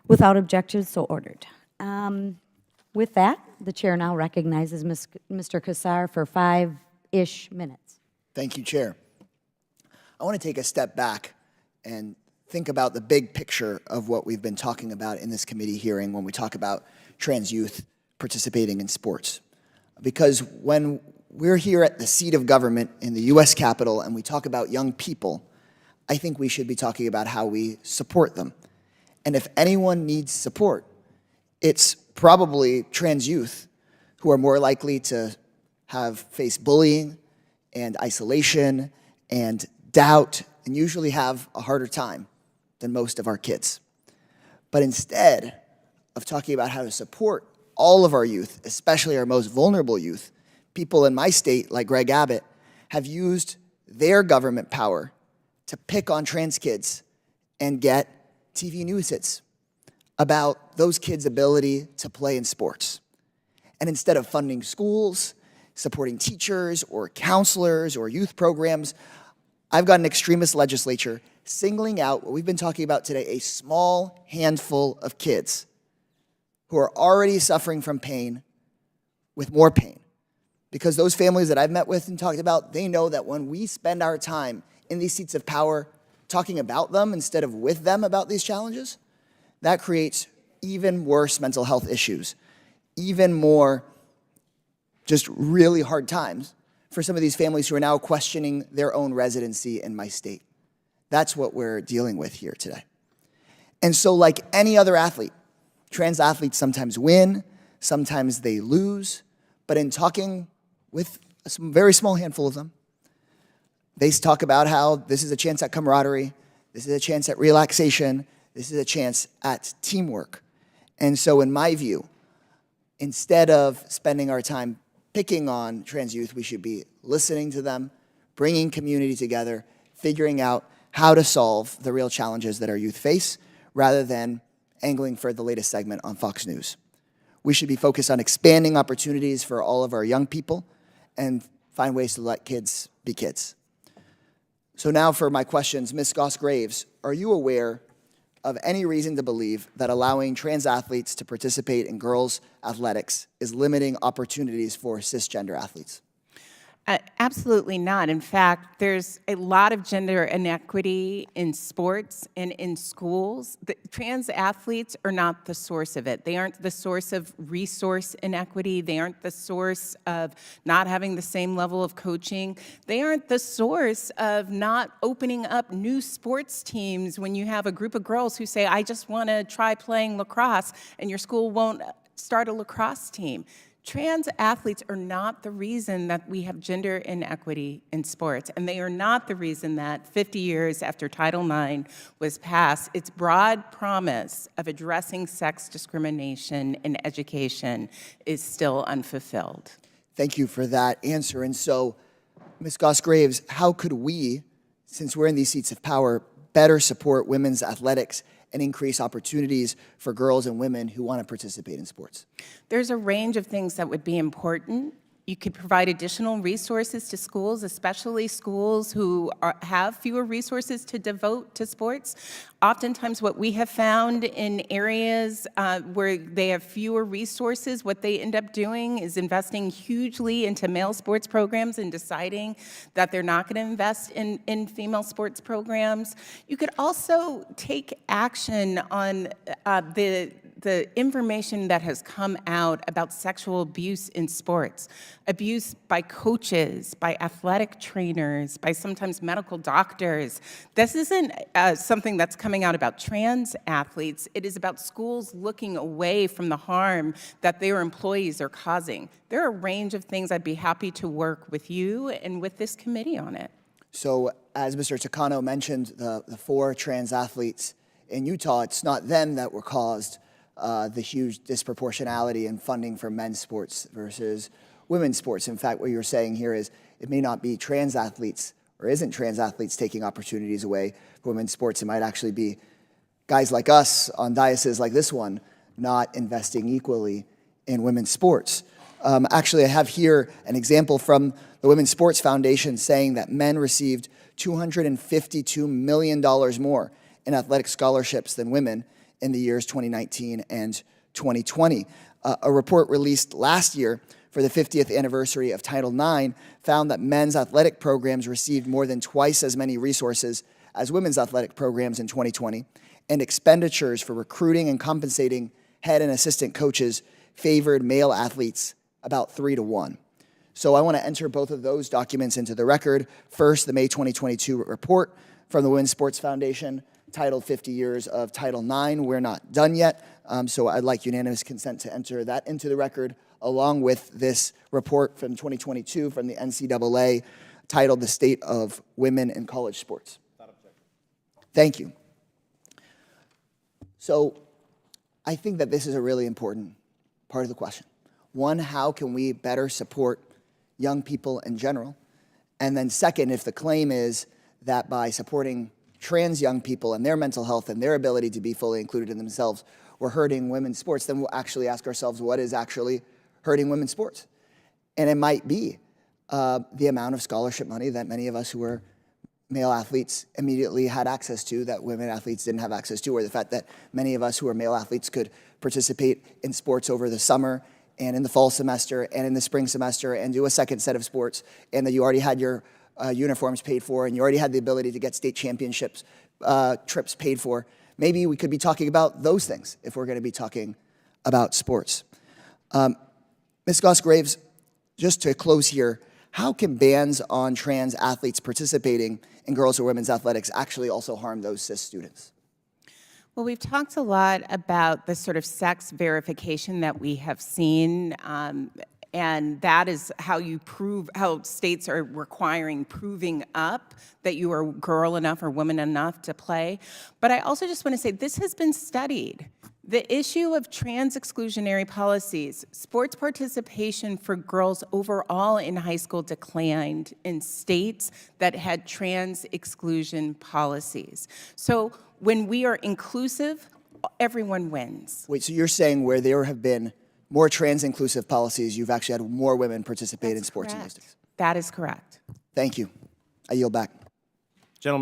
Without objection, so ordered. With that, the chair now recognizes Mr. Casar for 5-ish minutes. Thank you, Chair. I want to take a step back and think about the big picture of what we've been talking about in this committee hearing when we talk about trans youth participating in sports. Because when we're here at the seat of government in the U.S. Capitol and we talk about young people, I think we should be talking about how we support them. And if anyone needs support, it's probably trans youth who are more likely to have faced bullying and isolation and doubt and usually have a harder time than most of our kids. But instead of talking about how to support all of our youth, especially our most vulnerable youth, people in my state, like Greg Abbott, have used their government power to pick on trans kids and get TV news hits about those kids' ability to play in sports. And instead of funding schools, supporting teachers or counselors or youth programs, I've got an extremist legislature singling out what we've been talking about today, a small handful of kids who are already suffering from pain with more pain. Because those families that I've met with and talked about, they know that when we spend our time in these seats of power talking about them instead of with them about these challenges, that creates even worse mental health issues, even more just really hard times for some of these families who are now questioning their own residency in my state. That's what we're dealing with here today. And so like any other athlete, trans athletes sometimes win, sometimes they lose, but in talking with a very small handful of them, they talk about how this is a chance at camaraderie, this is a chance at relaxation, this is a chance at teamwork. And so in my view, instead of spending our time picking on trans youth, we should be listening to them, bringing community together, figuring out how to solve the real challenges that our youth face, rather than angling for the latest segment on Fox News. We should be focused on expanding opportunities for all of our young people and find ways to let kids be kids. So now for my questions, Ms. Goss-Graves, are you aware of any reason to believe that allowing trans athletes to participate in girls' athletics is limiting opportunities for cisgender athletes? Absolutely not. In fact, there's a lot of gender inequity in sports and in schools. The trans athletes are not the source of it. They aren't the source of resource inequity. They aren't the source of not having the same level of coaching. They aren't the source of not opening up new sports teams when you have a group of girls who say, I just want to try playing lacrosse, and your school won't start a lacrosse team. Trans athletes are not the reason that we have gender inequity in sports, and they are not the reason that 50 years after Title IX was passed, its broad promise of addressing sex discrimination in education is still unfulfilled. Thank you for that answer. And so, Ms. Goss-Graves, how could we, since we're in these seats of power, better support women's athletics and increase opportunities for girls and women who want to participate in sports? There's a range of things that would be important. You could provide additional resources to schools, especially schools who have fewer resources to devote to sports. Oftentimes what we have found in areas where they have fewer resources, what they end up doing is investing hugely into male sports programs and deciding that they're not going to invest in female sports programs. You could also take action on the information that has come out about sexual abuse in sports. Abuse by coaches, by athletic trainers, by sometimes medical doctors. This isn't something that's coming out about trans athletes. It is about schools looking away from the harm that their employees are causing. There are a range of things. I'd be happy to work with you and with this committee on it. So as Mr. Takano mentioned, the 4 trans athletes in Utah, it's not them that were caused the huge disproportionality in funding for men's sports versus women's sports. In fact, what you're saying here is it may not be trans athletes or isn't trans athletes taking opportunities away from women's sports. It might actually be guys like us on dioceses like this one not investing equally in women's sports. Actually, I have here an example from the Women's Sports Foundation saying that men received $252 million more in athletic scholarships than women in the years 2019 and 2020. A report released last year for the 50th anniversary of Title IX found that men's athletic programs received more than twice as many resources as women's athletic programs in 2020, and expenditures for recruiting and compensating head and assistant coaches favored male athletes about 3-to-1. So I want to enter both of those documents into the record. First, the May 2022 report from the Women's Sports Foundation titled 50 Years of Title IX. We're not done yet, so I'd like unanimous consent to enter that into the record, along with this report from 2022 from the NCAA titled The State of Women in College Sports. Thank you. So I think that this is a really important part of the question. One, how can we better support young people in general? And then second, if the claim is that by supporting trans young people and their mental health and their ability to be fully included in themselves, we're hurting women's sports, then we'll actually ask ourselves, what is actually hurting women's sports? And it might be the amount of scholarship money that many of us who were male athletes immediately had access to that women athletes didn't have access to, or the fact that many of us who are male athletes could participate in sports over the summer and in the fall semester and in the spring semester and do a second set of sports, and that you already had your uniforms paid for and you already had the ability to get state championships trips paid for. Maybe we could be talking about those things if we're going to be talking about sports. Ms. Goss-Graves, just to close here, how can bans on trans athletes participating in girls or women's athletics actually also harm those cis students? Well, we've talked a lot about the sort of sex verification that we have seen, and that is how you prove, how states are requiring proving up that you are girl enough or woman enough to play. But I also just want to say this has been studied. The issue of trans exclusionary policies, sports participation for girls overall in high school declined in states that had trans exclusion policies. So when we are inclusive, everyone wins. Wait, so you're saying where there have been more trans-inclusive policies, you've actually had more women participate in sports and those things? That is correct. Thank you. I yield back.